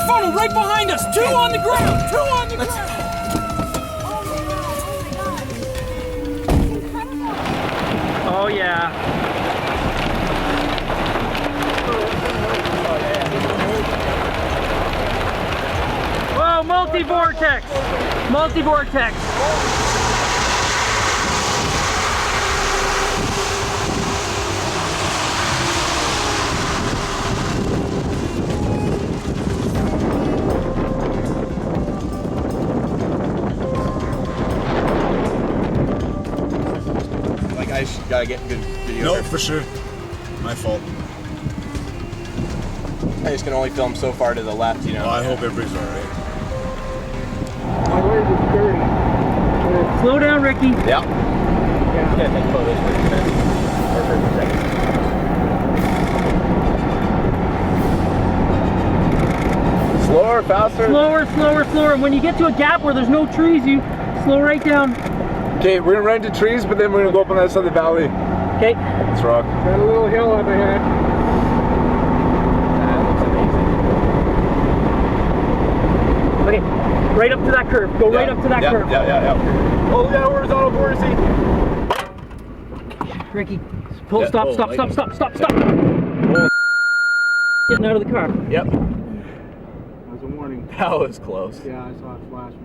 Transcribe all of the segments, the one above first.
funnel right behind us. 2 on the ground. 2 on the ground. Oh yeah. Whoa, multi-vortex. Multi-vortex. I gotta get good video. No, for sure. My fault. I just can only film so far to the left, you know. Well, I hope everybody's alright. My leg is dirty. Slow down, Ricky. Yeah. Yeah. Yeah, take photos for a minute. Or for a second. Slower, faster. Slower, slower, slower. And when you get to a gap where there's no trees, you slow right down. Okay, we're gonna run into trees, but then we're gonna go up on that side of the valley. Okay. Let's rock. Got a little hill up ahead. That looks amazing. Okay. Right up to that curve. Go right up to that curve. Yeah. Oh, yeah, horizontal vorticing. Ricky, pull. Yeah, Stop. oh, Stop. like- Stop. Stop. Stop. Stop. Getting out of the car. Yep. That was a warning. That was close. Yeah, I saw it flash, man.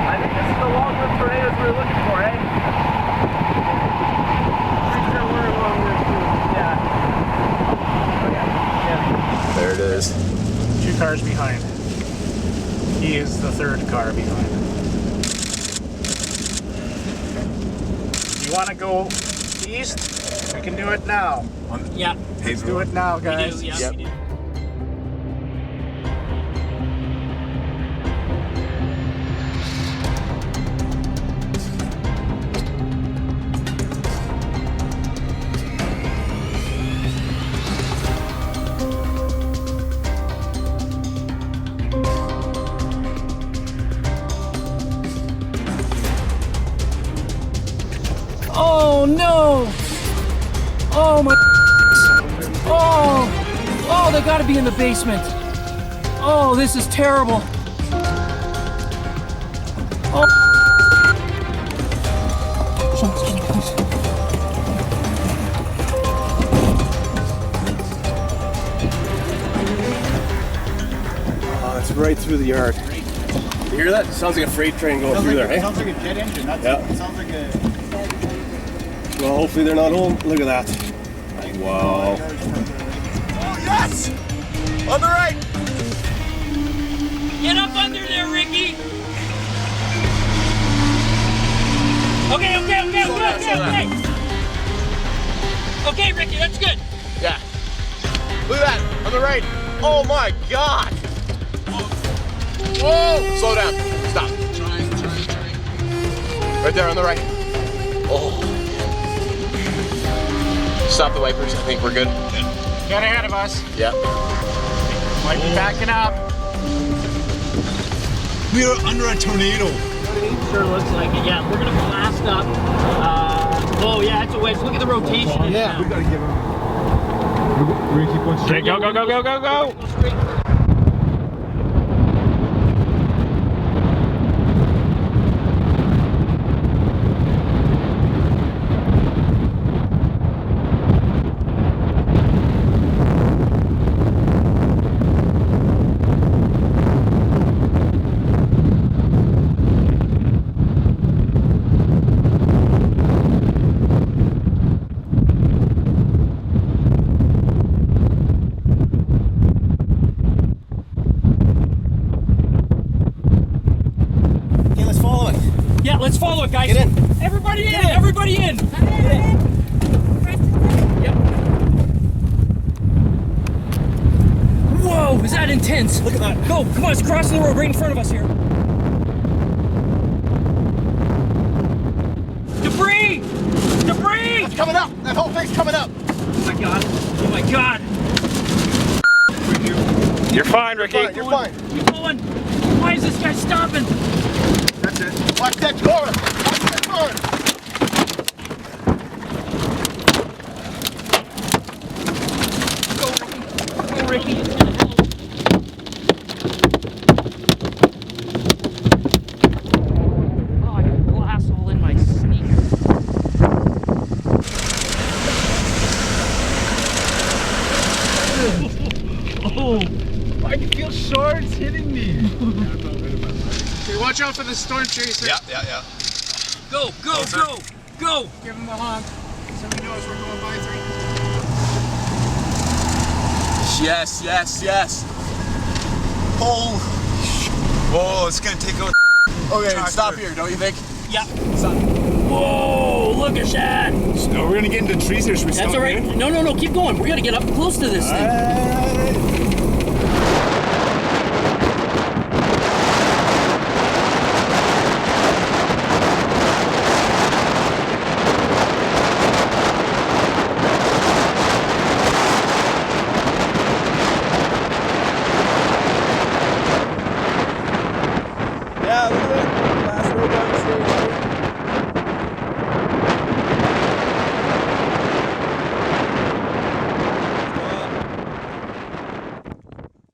I think this is the long-term tornadoes we were looking for, eh? Pretty sure we're along this too. Yeah. There it is. 2 cars behind. He is the 3rd car behind. You want to go east? We can do it now. Yeah. Let's do it now, guys. We do. Yeah, we do. Oh no! Oh my! Oh, they gotta be in the basement. Oh, this is terrible. Oh. Oh, it's right through the yard. You hear that? It sounds like a freight train going through there, eh? Sounds like a jet engine. That's Yeah. It sounds like a. Well, hopefully they're not home. Look at that. Wow. Oh, yes! On the right! Get up under there, Ricky. Okay. Okay, Ricky, that's good. Yeah. Look at that. On the right. Oh my God. Whoa! Slow down. Stop. Right there on the right. Oh. Stop the wipers. I think we're good. Get ahead of us. Yeah. Might be backing up. We are under a tornado. Sure looks like it. Yeah, we're gonna blast up. Oh yeah, it's a wedge. Look at the rotation. Yeah, we gotta give him. We're gonna keep going straight. Okay, go. Go straight. Yeah, let's follow it, guys. Get in. Everybody in. Everybody in. Yep. Whoa, is that intense? Look at that. Go, come on, it's crossing the road right in front of us here. Debris! Debris! It's coming up. That whole thing's coming up. Oh my God. Oh my God. You're fine, Ricky. You're fine. Keep going. Why is this guy stopping? That's it. Watch that car. Watch that car. car's hitting me. Okay, watch out for the storm chaser. Yeah, yeah, yeah. Go, go, go, go! Give him a honk. Somebody knows we're going by 3. Yes, yes, yes. Oh, whoa, it's gonna take out. Okay, Tractor. stop here, don't you think? Yeah. Stop. Whoa, look at that. No, we're gonna get into trees here. Should we That's all right. No, no, no, keep going. We gotta get up close to this thing.